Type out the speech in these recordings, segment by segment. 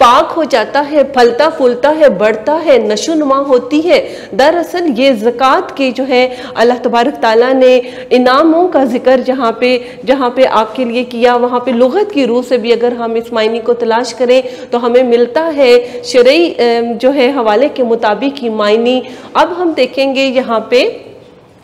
پاک ہو جاتا ہے، پھلتا پھولتا ہے، بڑھتا ہے، نشو نما ہوتی ہے۔ دراصل یہ زکوٰۃ کے جو ہے اللہ تبارک تعالیٰ نے انعاموں کا ذکر جہاں پہ آپ کے لیے کیا، وہاں پہ لغت کی روح سے بھی اگر ہم اس معنی کو تلاش کریں تو ہمیں ملتا ہے شرعی جو ہے حوالے کے مطابق ہی معنی۔ اب ہم دیکھیں گے یہاں پہ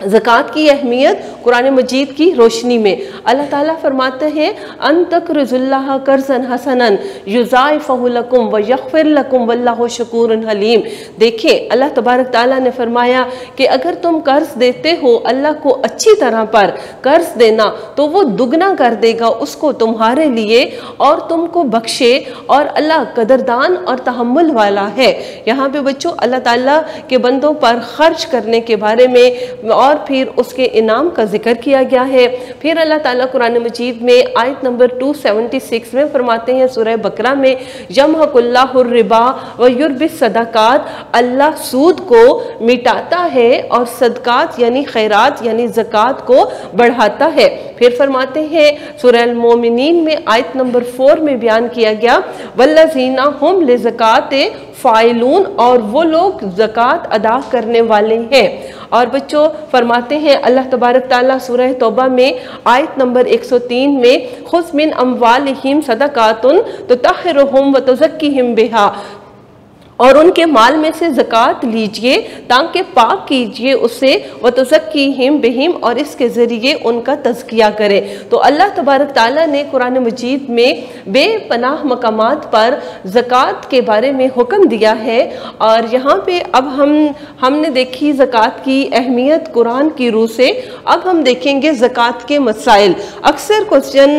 زکوٰۃ کی اہمیت قرآن مجید کی روشنی میں۔ اللہ تعالیٰ فرماتے ہیں ان تقرضوا اللہ قرضا حسنا یضاعفہ لکم ویغفر لکم واللہ شکور حلیم۔ دیکھیں اللہ تبارک تعالیٰ نے فرمایا کہ اگر تم قرض دیتے ہو اللہ کو اچھی طرح پر قرض دینا تو وہ دگنا کر دے گا اس کو تمہارے لیے اور تم کو بخشے، اور اللہ قدردان اور تحمل والا ہے۔ یہاں پہ بچوں اللہ تعالیٰ کے بندوں پر خرچ کرنے کے بارے میں اور پھر اس کے انعام کا ذکر کیا گیا ہے۔ پھر اللہ تعالیٰ قرآن مجید میں آیت نمبر 276 میں فرماتے ہیں سورہ بقرہ میں یمحق اللہ الربا ویربی الصدقات، اللہ سود کو مٹاتا ہے اور صدقات یعنی خیرات یعنی زکوٰۃ کو بڑھاتا ہے۔ پھر فرماتے ہیں سورہ المومنین میں آیت نمبر 4 میں بیان کیا گیا والذین ہم لزکوٰۃ فاعلون، اور وہ لوگ زکوٰۃ ادا کرنے والے ہیں۔ اور بچوں فرماتے ہیں اللہ تبارک تعالیٰ سورہ توبہ میں آیت نمبر 103 میں خذ من اموالہم صدقات تطہرہم وتزکیہم بہا، اور ان کے مال میں سے زکوٰۃ لیجئے تاکہ پاک کیجئے اسے وتزکیہم بہم، اور اس کے ذریعے ان کا تزکیہ کرے۔ تو اللہ تبارک تعالیٰ نے قرآن مجید میں بے پناہ مقامات پر زکوٰۃ کے بارے میں حکم دیا ہے، اور یہاں پہ اب ہم نے دیکھی زکوٰۃ کی اہمیت قرآن کی روح سے۔ اب ہم دیکھیں گے زکوٰۃ کے مسائل۔ اکثر کوسچن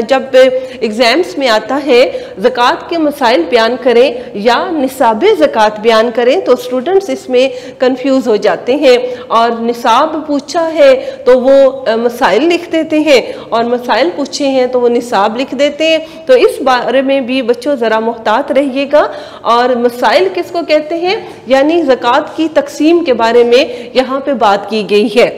جب ایگزامس میں آتا ہے زکوٰۃ کے مسائل بیان کریں یا نصاب زکوٰۃ بیان کریں تو اسٹوڈنٹس اس میں کنفیوز ہو جاتے ہیں، اور نصاب پوچھا ہے تو وہ مسائل لکھ دیتے ہیں، اور مسائل پوچھے ہیں تو وہ نصاب لکھ دیتے ہیں۔ تو اس بارے میں بھی بچوں ذرا محتاط رہیے گا۔ اور مسائل کس کو کہتے ہیں؟ یعنی زکوٰۃ کی تقسیم کے بارے میں یہاں پہ بات کی گئی ہے۔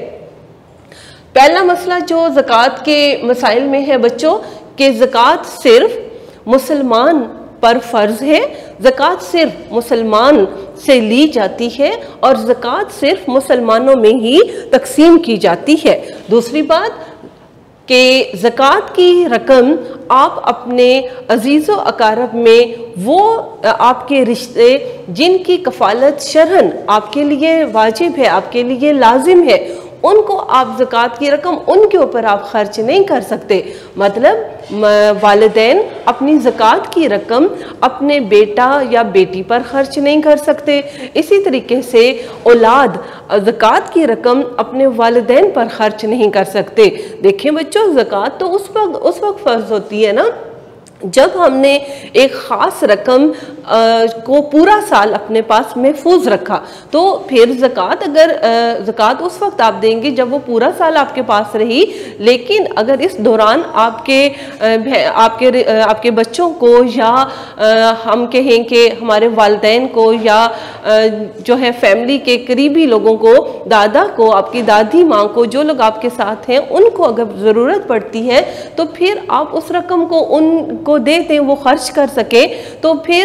پہلا مسئلہ جو زکوٰۃ کے مسائل میں ہے بچوں کہ زکوٰۃ صرف مسلمان پر فرض ہے، زکوٰۃ صرف مسلمان سے لی جاتی ہے، اور زکوٰۃ صرف مسلمانوں میں ہی تقسیم کی جاتی ہے۔ دوسری بات کہ زکوٰۃ کی رقم آپ اپنے عزیز و اقارب میں وہ آپ کے رشتے جن کی کفالت شرعاً آپ کے لیے واجب ہے، آپ کے لیے لازم ہے، ان کو آپ زکوٰۃ کی رقم ان کے اوپر آپ خرچ نہیں کر سکتے۔ مطلب والدین اپنی زکوٰۃ کی رقم اپنے بیٹا یا بیٹی پر خرچ نہیں کر سکتے، اسی طریقے سے اولاد زکوٰۃ کی رقم اپنے والدین پر خرچ نہیں کر سکتے۔ دیکھیں بچوں زکوٰۃ تو اس وقت فرض ہوتی ہے نا جب ہم نے ایک خاص رقم کو پورا سال اپنے پاس محفوظ رکھا، تو پھر زکوٰۃ اس وقت آپ دیں گے جب وہ پورا سال آپ کے پاس رہی۔ لیکن اگر اس دوران آپ کے بچوں کو یا ہم کہیں کہ ہمارے والدین کو یا جو ہے فیملی کے قریبی لوگوں کو، دادا کو، آپ کی دادی ماں کو، جو لوگ آپ کے ساتھ ہیں ان کو اگر ضرورت پڑتی ہے تو پھر آپ اس رقم کو ان کو دے دیں، وہ خرچ کر سکیں۔ تو پھر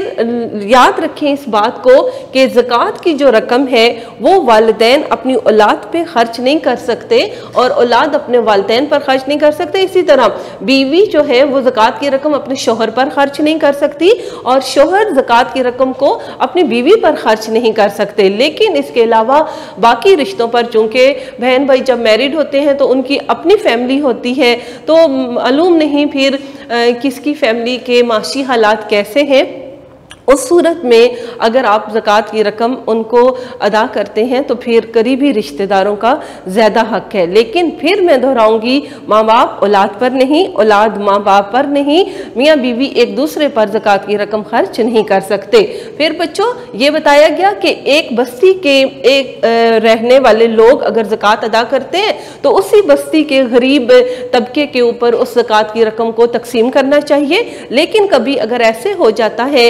یاد رکھیں اس بات کو کہ زکوٰۃ کی جو رقم ہے وہ والدین اپنی اولاد پہ خرچ نہیں کر سکتے اور اولاد اپنے والدین پر خرچ نہیں کر سکتے۔ اسی طرح بیوی جو ہے وہ زکوٰۃ کی رقم اپنے شوہر پر خرچ نہیں کر سکتی، اور شوہر زکوٰۃ کی رقم کو اپنی بیوی پر خرچ نہیں کر سکتے۔ لیکن اس کے علاوہ باقی رشتوں پر، چونکہ بہن بھائی جب میرڈ ہوتے ہیں تو ان کی اپنی فیملی ہوتی ہے، تو معلوم نہیں پھر کس کی فیملی کے معاشی حالات کیسے ہیں، اس صورت میں اگر آپ زکوٰۃ کی رقم ان کو ادا کرتے ہیں تو پھر قریبی رشتہ داروں کا زیادہ حق ہے۔ لیکن پھر میں دہراؤں گی ماں باپ اولاد پر نہیں، اولاد ماں باپ پر نہیں، میاں بیوی ایک دوسرے پر زکوٰۃ کی رقم خرچ نہیں کر سکتے۔ پھر بچوں یہ بتایا گیا کہ ایک بستی کے رہنے والے لوگ اگر زکوٰۃ ادا کرتے ہیں تو اسی بستی کے غریب طبقے کے اوپر اس زکوٰۃ کی رقم کو تقسیم کرنا چاہیے۔ لیکن کبھی اگر ایسے ہو جاتا ہے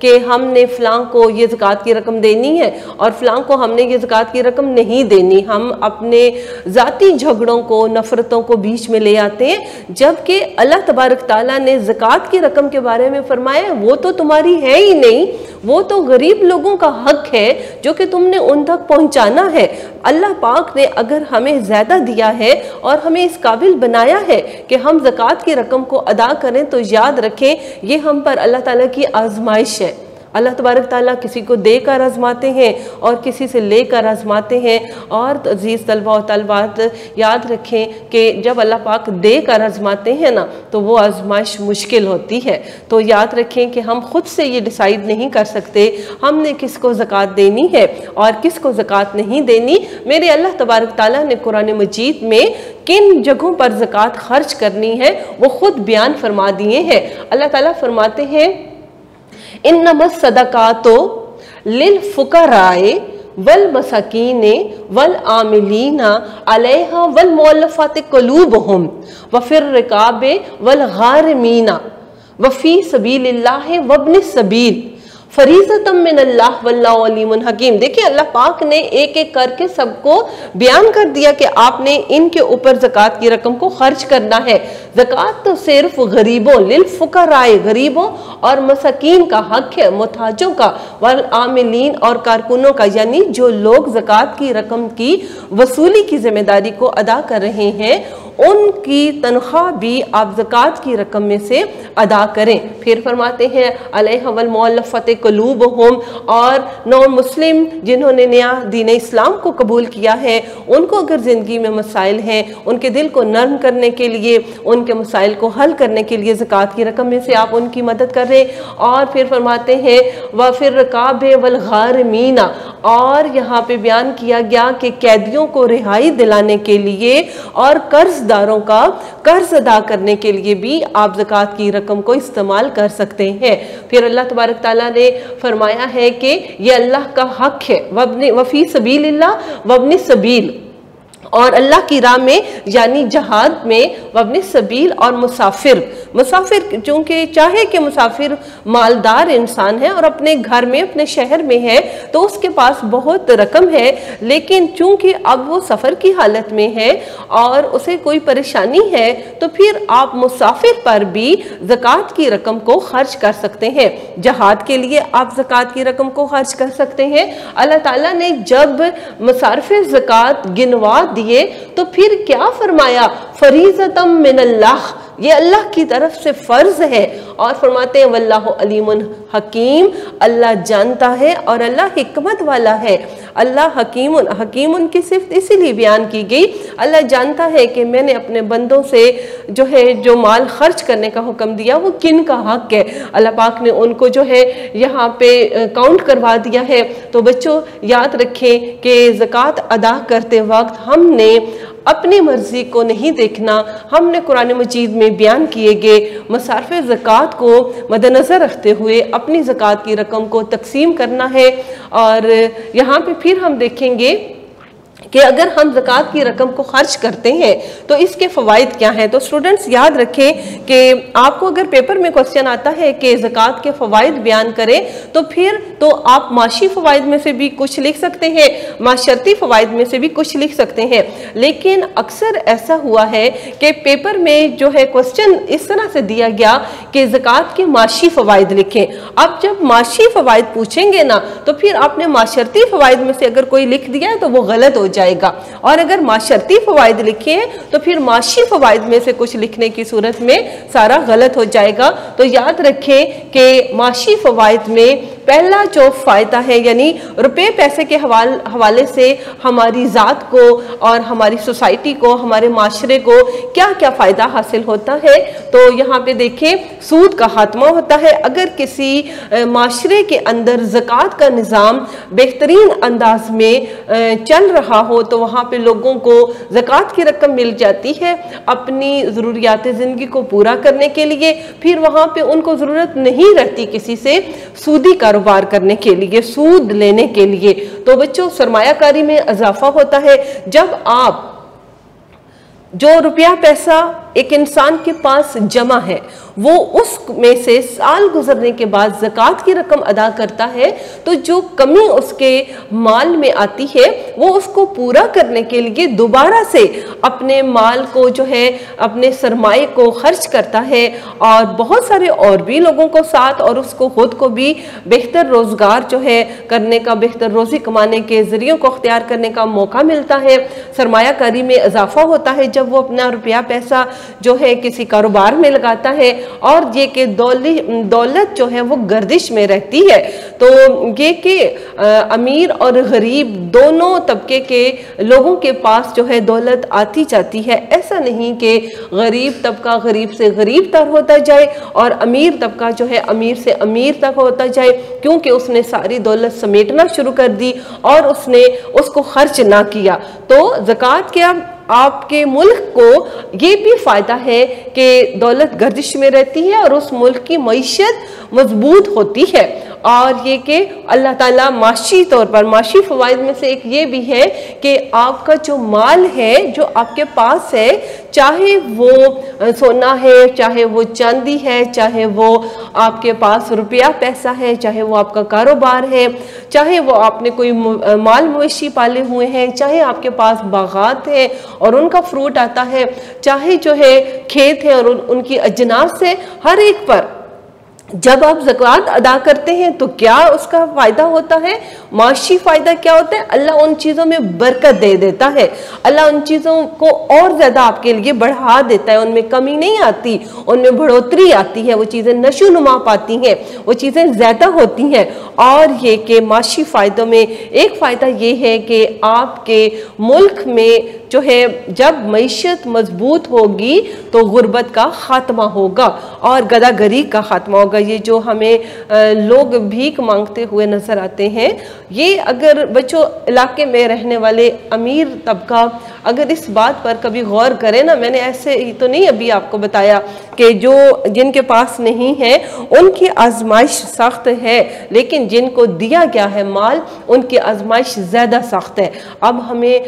کہ ہم نے فلاں کو یہ زکوٰۃ کی رقم دینی ہے اور فلاں کو ہم نے یہ زکوٰۃ کی رقم نہیں دینی، ہم اپنے ذاتی جھگڑوں کو، نفرتوں کو بیچ میں لے آتے ہیں، جبکہ اللہ تبارک تعالیٰ نے زکوٰۃ کی رقم کے بارے میں فرمایا وہ تو تمہاری ہے ہی نہیں، وہ تو غریب لوگوں کا حق ہے جو کہ تم نے ان تک پہنچانا ہے۔ اللہ پاک نے اگر ہمیں زیادہ دیا ہے اور ہمیں اس قابل بنایا ہے کہ ہم زکوٰۃ کی رقم کو ادا کریں، تو یاد رکھیں یہ ہم پر اللہ تعالیٰ کی آزمائش ہے۔ اللہ تبارک تعالیٰ کسی کو دے کر آزماتے ہیں اور کسی سے لے کر آزماتے ہیں، اور عزیز طلبہ و طالبات یاد رکھیں کہ جب اللہ پاک دے کر آزماتے ہیں نا تو وہ آزمائش مشکل ہوتی ہے۔ تو یاد رکھیں کہ ہم خود سے یہ ڈیسائیڈ نہیں کر سکتے ہم نے کس کو زکوٰۃ دینی ہے اور کس کو زکوٰۃ نہیں دینی۔ میرے اللہ تبارک تعالیٰ نے قرآن مجید میں کن جگہوں پر زکوٰۃ خرچ کرنی ہے وہ خود بیان فرما دیے ہیں۔ اللہ تعالیٰ فرماتے ہیں انما الصدقات للفقراء والمساکین والعاملین علیہا والمؤلفات قلوبہم وفی الرقاب والغارمین وفی سبیل اللہ وابن السبیل فریضۃ من اللہ واللہ علیم حکیم۔ دیکھیں اللہ پاک نے ایک ایک کر کے سب کو بیان کر دیا کہ آپ نے ان کے اوپر زکوٰۃ کی رقم کو خرچ کرنا ہے۔ زکوٰۃ تو صرف غریبوں، للفقراء غریبوں اور مساکین کا حق ہے، محتاجوں کا، والعاملین اور کارکنوں کا، یعنی جو لوگ زکوٰۃ کی رقم کی وصولی کی ذمہ داری کو ادا کر رہے ہیں ان کی تنخواہ بھی آپ زکوٰۃ کی رقم میں سے ادا کریں۔ پھر فرماتے ہیں علیہ والمؤلفۃ قلوبہم، اور نون مسلم جنہوں نے نیا دین اسلام کو قبول کیا ہے ان کو اگر زندگی میں مسائل ہیں، ان کے دل کو نرم کرنے کے لیے، ان کے مسائل کو حل کرنے کے لیے زکوٰۃ کی رقم میں سے آپ ان کی مدد کر رہے۔ اور پھر فرماتے ہیں وفی الرقاب والغارمین، اور یہاں پہ بیان کیا گیا کہ قیدیوں کو رہائی دلانے کے لیے اور قرض داروں کا قرض ادا کرنے کے لیے بھی آپ زکوٰۃ کی رقم کو استعمال کر سکتے ہیں۔ پھر اللہ تبارک تعالیٰ نے فرمایا ہے کہ یہ اللہ کا حق ہے، وفی سبیل اللہ وابن السبیل، اور اللہ کی راہ میں یعنی جہاد میں، وابن السبیل اور مسافر چونکہ چاہے کہ مسافر مالدار انسان ہے اور اپنے گھر میں اپنے شہر میں ہے تو اس کے پاس بہت رقم ہے، لیکن چونکہ اب وہ سفر کی حالت میں ہے اور اسے کوئی پریشانی ہے تو پھر آپ مسافر پر بھی زکوٰۃ کی رقم کو خرچ کر سکتے ہیں۔ جہاد کے لیے آپ زکوٰۃ کی رقم کو خرچ کر سکتے ہیں۔ اللہ تعالیٰ نے جب مصارف زکوٰۃ گنوا دیے تو پھر کیا فرمایا؟ فریضۃ من اللہ، یہ اللہ کی طرف سے فرض ہے، اور فرماتے ہیں واللہ علیم حکیم، اللہ جانتا ہے اور اللہ حکمت والا ہے۔ اللہ حکیم کی صفت اسی لیے بیان کی گئی، اللہ جانتا ہے کہ میں نے اپنے بندوں سے جو مال خرچ کرنے کا حکم دیا وہ کن کا حق ہے۔ اللہ پاک نے ان کو یہاں پہ کاؤنٹ کروا دیا ہے۔ تو بچوں یاد رکھیں کہ زکوٰۃ ادا کرتے وقت ہم نے اپنی مرضی کو نہیں دیکھنا، ہم نے قرآن مجید میں بیان کیے گئے مصارف زکوٰۃ کو مد نظر رکھتے ہوئے اپنی زکوٰۃ کی رقم کو تقسیم کرنا ہے۔ اور یہاں پہ پھر ہم دیکھیں گے کہ اگر ہم زکوٰۃ کی رقم کو خرچ کرتے ہیں تو اس کے فوائد کیا ہیں۔ تو اسٹوڈنٹس یاد رکھیں کہ آپ کو اگر پیپر میں کوسچن آتا ہے کہ زکوٰۃ کے فوائد بیان کریں تو پھر تو آپ معاشی فوائد میں سے بھی کچھ لکھ سکتے ہیں، معاشرتی فوائد میں سے بھی کچھ لکھ سکتے ہیں، لیکن اکثر ایسا ہوا ہے کہ پیپر میں کوسچن اس طرح سے دیا گیا کہ زکوٰۃ کے معاشی فوائد لکھیں۔ اب جب معاشی فوائد پوچھیں گے نا تو پھر آپ نے معاشرتی فوائد میں سے اگر کوئی لکھ دیا ہے تو وہ غلط ہو جائے گا، اور اگر معاشرتی فوائد لکھے ہیں تو پھر معاشی فوائد میں سے کچھ لکھنے کی صورت میں سارا غلط ہو جائے گا۔ تو یاد رکھیں کہ معاشی فوائد میں پہلا جو فائدہ ہے یعنی روپے پیسے کے حوالے سے ہماری ذات کو اور ہماری سوسائٹی کو، ہمارے معاشرے کو کیا کیا فائدہ حاصل ہوتا ہے۔ تو یہاں پہ دیکھیں سود کا خاتمہ ہوتا ہے۔ اگر کسی معاشرے کے اندر زکوٰۃ کا نظام بہترین انداز میں چل رہا ہو تو وہاں پہ لوگوں کو زکوٰۃ کی رقم مل جاتی ہے اپنی ضروریات زندگی کو پورا کرنے کے لیے، پھر وہاں پہ ان کو ضرورت نہیں رہتی کسی سے سودی کاروبار کرنے کے لیے، سود لینے کے لیے۔ تو بچوں سرمایہ کاری میں اضافہ ہوتا ہے جب آپ جو روپیہ پیسہ ایک انسان کے پاس جمع ہے وہ اس میں سے سال گزرنے کے بعد زکوٰۃ کی رقم ادا کرتا ہے تو جو کمی اس کے مال میں آتی ہے وہ اس کو پورا کرنے کے لیے دوبارہ سے اپنے مال کو جو ہے اپنے سرمائے کو خرچ کرتا ہے اور بہت سارے اور بھی لوگوں کو ساتھ اور اس کو خود کو بھی بہتر روزگار جو ہے کرنے کا بہتر روزی کمانے کے ذریعوں کو اختیار کرنے کا موقع ملتا ہے سرمایہ کاری میں اضافہ ہوتا ہے جب وہ اپنا روپیہ پیسہ جو ہے کسی کاروبار میں لگاتا ہے اور یہ کہ دولت جو ہے وہ گردش میں رہتی ہے تو یہ کہ امیر اور غریب دونوں طبقے کے لوگوں کے پاس جو ہے دولت آتی جاتی ہے ایسا نہیں کہ غریب طبقہ غریب سے غریب تر ہوتا جائے اور امیر طبقہ جو ہے امیر سے امیر تک ہوتا جائے کیونکہ اس نے ساری دولت سمیٹنا شروع کر دی اور اس نے اس کو خرچ نہ کیا تو زکوٰۃ کیا آپ کے ملک کو یہ بھی فائدہ ہے کہ دولت گردش میں رہتی ہے اور اس ملک کی معیشت مضبوط ہوتی ہے اور یہ کہ اللہ تعالیٰ معاشی طور پر معاشی فوائد میں سے ایک یہ بھی ہے کہ آپ کا جو مال ہے جو آپ کے پاس ہے چاہے وہ سونا ہے چاہے وہ چاندی ہے چاہے وہ آپ کے پاس روپیہ پیسہ ہے چاہے وہ آپ کا کاروبار ہے چاہے وہ آپ نے کوئی مال مویشی پالے ہوئے ہیں چاہے آپ کے پاس باغات ہیں اور ان کا فروٹ آتا ہے چاہے جو ہے کھیت ہے اور ان کی اجناس سے ہر ایک پر جب آپ زکوٰۃ ادا کرتے ہیں تو کیا اس کا فائدہ ہوتا ہے معاشی فائدہ کیا ہوتا ہے اللہ ان چیزوں میں برکت دے دیتا ہے اللہ ان چیزوں کو اور زیادہ آپ کے لیے بڑھا دیتا ہے ان میں کمی نہیں آتی ان میں بڑھوتری آتی ہے وہ چیزیں نشو نما پاتی ہیں وہ چیزیں زیادہ ہوتی ہیں اور یہ کہ معاشی فائدوں میں ایک فائدہ یہ ہے کہ آپ کے ملک میں جو ہے جب معیشت مضبوط ہوگی تو غربت کا خاتمہ ہوگا اور گدہ گری کا خاتمہ ہوگا یہ جو ہمیں لوگ بھیک مانگتے ہوئے نظر آتے ہیں یہ اگر بچوں علاقے میں رہنے والے امیر طبقہ اگر اس بات پر کبھی غور کرے نا میں نے ایسے ہی تو نہیں ابھی آپ کو بتایا کہ جو جن کے پاس نہیں ہے ان کی آزمائش سخت ہے لیکن جن کو دیا گیا ہے مال ان کی آزمائش زیادہ سخت ہے اب ہمیں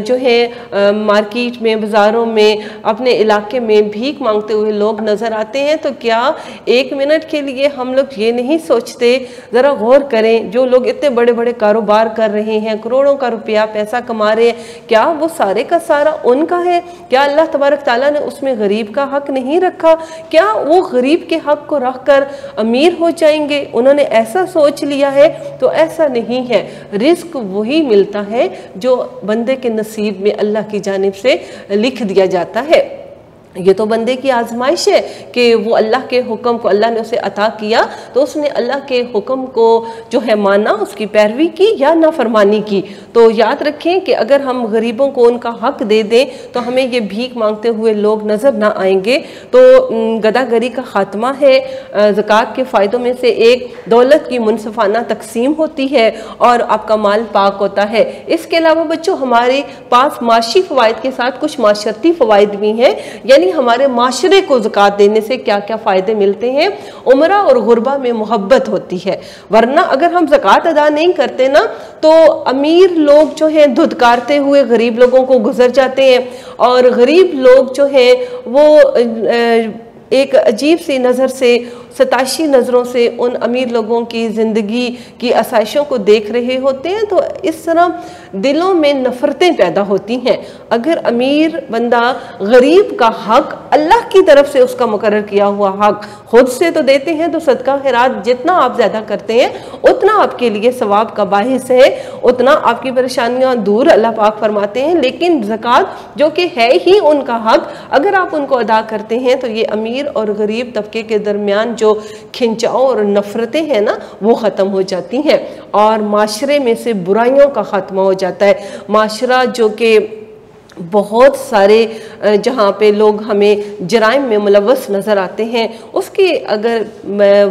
جو ہے مارکیٹ میں بازاروں میں اپنے علاقے میں بھیک مانگتے ہوئے لوگ نظر آتے ہیں تو کیا ایک منٹ کے لیے ہم لوگ یہ نہیں سوچتے ذرا غور کریں جو لوگ اتنے بڑے بڑے کاروبار کر رہے ہیں کروڑوں کا روپیہ پیسہ کما رہے ہیں کیا وہ سارے کا سارا ان کا ہے کیا اللہ تبارک تعالیٰ نے اس میں غریب کا حق نہیں رکھا کیا وہ غریب کے حق کو رکھ کر امیر ہو جائیں گے انہوں نے ایسا سوچ لیا ہے تو ایسا نہیں ہے رزق وہی ملتا ہے جو بندے کے نصیب میں اللہ کی جانب سے لکھ دیا جاتا ہے یہ تو بندے کی آزمائش ہے کہ وہ اللہ کے حکم کو اللہ نے اسے عطا کیا تو اس نے اللہ کے حکم کو جو ہے مانا اس کی پیروی کی یا نافرمانی کی تو یاد رکھیں کہ اگر ہم غریبوں کو ان کا حق دے دیں تو ہمیں یہ بھیک مانگتے ہوئے لوگ نظر نہ آئیں گے تو گدہ گری کا خاتمہ ہے زکوٰۃ کے فائدوں میں سے ایک دولت کی منصفانہ تقسیم ہوتی ہے اور آپ کا مال پاک ہوتا ہے اس کے علاوہ بچوں ہمارے پاس معاشی فوائد کے ساتھ کچھ معاشرتی فوائد بھی ہیں یعنی ہمارے معاشرے کو زکوٰۃ دینے سے کیا کیا فائدے ملتے ہیں عمرہ اور غربہ میں محبت ہوتی ہے ورنہ اگر ہم زکوٰۃ ادا نہیں کرتے نا تو امیر لوگ جو ہیں دھتکارتے ہوئے غریب لوگوں کو گزر جاتے ہیں اور غریب لوگ جو ہیں وہ ایک عجیب سی نظر سے ستائشی نظروں سے ان امیر لوگوں کی زندگی کی آسائشوں کو دیکھ رہے ہوتے ہیں تو اس طرح دلوں میں نفرتیں پیدا ہوتی ہیں اگر امیر بندہ غریب کا حق اللہ کی طرف سے اس کا مقرر کیا ہوا حق خود سے تو دیتے ہیں تو صدقہ خیرات جتنا آپ زیادہ کرتے ہیں اتنا آپ کے لیے ثواب کا باعث ہے اتنا آپ کی پریشانیاں دور اللہ پاک فرماتے ہیں لیکن زکوٰۃ جو کہ ہے ہی ان کا حق اگر آپ ان کو ادا کرتے ہیں تو یہ امیر اور غریب طبقے کے درمیان جو کھنچاؤ اور نفرتیں ہیں نا وہ ختم ہو جاتی ہیں اور معاشرے میں سے برائیوں کا خاتمہ ہو جاتا ہے معاشرہ جو کہ بہت سارے جہاں پہ لوگ ہمیں جرائم میں ملوث نظر آتے ہیں اس کی اگر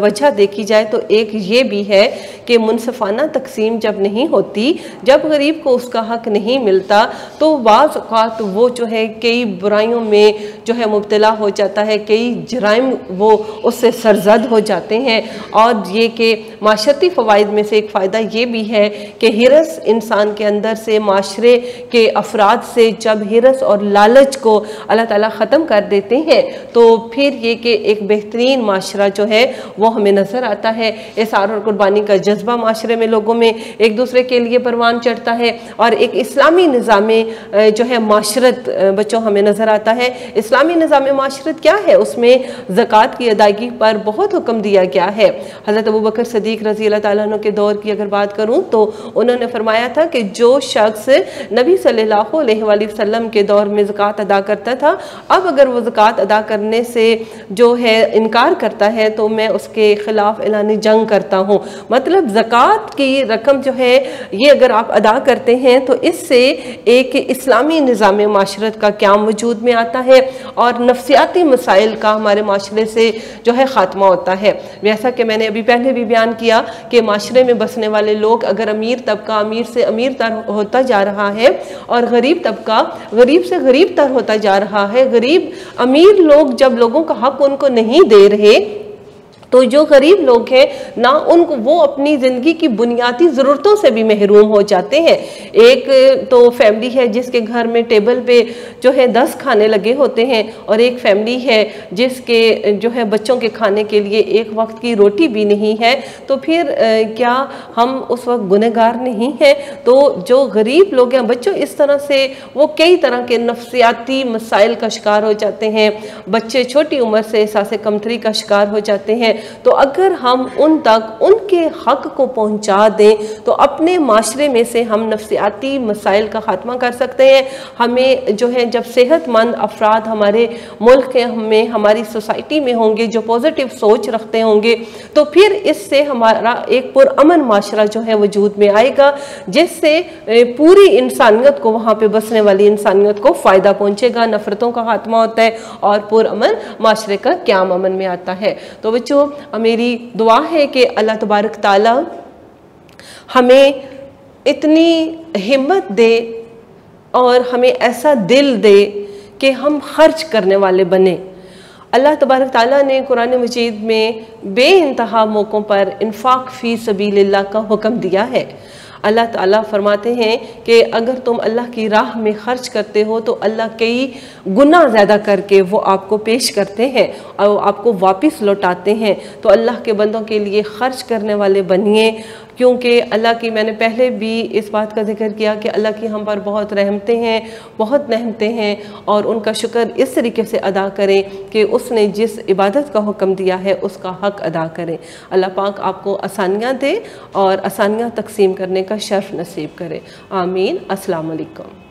وجہ دیکھی جائے تو ایک یہ بھی ہے کہ منصفانہ تقسیم جب نہیں ہوتی جب غریب کو اس کا حق نہیں ملتا تو بعض اوقات وہ جو ہے کئی برائیوں میں جو ہے مبتلا ہو جاتا ہے کئی جرائم وہ اس سے سرزد ہو جاتے ہیں اور یہ کہ معاشرتی فوائد میں سے ایک فائدہ یہ بھی ہے کہ ہرس انسان کے اندر سے معاشرے کے افراد سے جب ہرس اور لالچ کو اللہ تعالیٰ ختم کر دیتے ہیں تو پھر یہ کہ ایک بہترین معاشرہ جو ہے وہ ہمیں نظر آتا ہے۔ احسان اور قربانی کا جذبہ معاشرے میں لوگوں میں ایک دوسرے کے لیے پروان چڑھتا ہے، اور ایک اسلامی نظام جو ہے معاشرت بچوں ہمیں نظر آتا ہے۔ اسلامی نظام معاشرت کیا ہے؟ اس میں زکوٰۃ کی ادائیگی پر بہت حکم دیا گیا ہے۔ حضرت ابوبکر صدیق رضی اللہ تعالیٰ عنہ کے دور کی اگر بات کروں تو انہوں نے فرمایا تھا کہ جو شخص نبی صلی اللہ علیہ وآلہ وسلم کے دور میں زکوٰۃ ادا کرتا تھا، اب اگر وہ زکوٰۃ ادا کرنے سے جو ہے انکار کرتا ہے تو میں اس کے خلاف اعلان جنگ کرتا ہوں۔ مطلب زکوٰۃ کی رقم جو ہے یہ اگر آپ ادا کرتے ہیں تو اس سے ایک اسلامی نظام معاشرت کا قیام وجود میں آتا ہے اور نفسیاتی مسائل کا ہمارے معاشرے سے جو ہے خاتمہ ہوتا ہے۔ جیسا کہ میں نے ابھی پہلے بھی بیان کیا کہ معاشرے میں بسنے والے لوگ اگر امیر طبقہ امیر سے امیر تر ہوتا جا رہا ہے اور غریب طبقہ غریب سے غریب تر ہوتا جا رہا ہے، غریب امیر لوگ جب لوگوں کا حق ان کو نہیں دے رہے تو جو غریب لوگ ہیں نہ ان کو وہ اپنی زندگی کی بنیادی ضرورتوں سے بھی محروم ہو جاتے ہیں۔ ایک تو فیملی ہے جس کے گھر میں ٹیبل پہ جو ہے 10 کھانے لگے ہوتے ہیں، اور ایک فیملی ہے جس کے جو ہے بچوں کے کھانے کے لیے ایک وقت کی روٹی بھی نہیں ہے، تو پھر کیا ہم اس وقت گنہگار نہیں ہیں؟ تو جو غریب لوگ ہیں بچوں اس طرح سے وہ کئی طرح کے نفسیاتی مسائل کا شکار ہو جاتے ہیں، بچے چھوٹی عمر سے احساس کمتری کا شکار ہو جاتے ہیں۔ تو اگر ہم ان تک ان کے حق کو پہنچا دیں تو اپنے معاشرے میں سے ہم نفسیاتی مسائل کا خاتمہ کر سکتے ہیں۔ ہمیں جو ہے جب صحت مند افراد ہمارے ملک میں ہماری سوسائٹی میں ہوں گے جو پوزیٹیو سوچ رکھتے ہوں گے تو پھر اس سے ہمارا ایک پرامن معاشرہ جو ہے وجود میں آئے گا، جس سے پوری انسانیت کو وہاں پہ بسنے والی انسانیت کو فائدہ پہنچے گا، نفرتوں کا خاتمہ ہوتا ہے اور پرامن معاشرے کا قیام امن میں آتا ہے۔ تو بچوں میری دعا ہے کہ اللہ تبارک تعالی ہمیں اتنی ہمت دے اور ہمیں ایسا دل دے کہ ہم خرچ کرنے والے بنیں۔ اللہ تبارک تعالیٰ نے قرآن مجید میں بے انتہا موقعوں پر انفاق فی سبیل اللہ کا حکم دیا ہے۔ اللہ تعالیٰ فرماتے ہیں کہ اگر تم اللہ کی راہ میں خرچ کرتے ہو تو اللہ کئی گنا زیادہ کر کے وہ آپ کو پیش کرتے ہیں اور آپ کو واپس لوٹاتے ہیں۔ تو اللہ کے بندوں کے لیے خرچ کرنے والے بنیے، کیونکہ اللہ کی میں نے پہلے بھی اس بات کا ذکر کیا کہ اللہ کی ہم پر بہت رحمتیں ہیں، بہت نعمتیں ہیں، اور ان کا شکر اس طریقے سے ادا کریں کہ اس نے جس عبادت کا حکم دیا ہے اس کا حق ادا کریں۔ اللہ پاک آپ کو آسانیاں دے اور آسانیاں تقسیم کرنے کا شرف نصیب کرے۔ آمین۔ السلام علیکم۔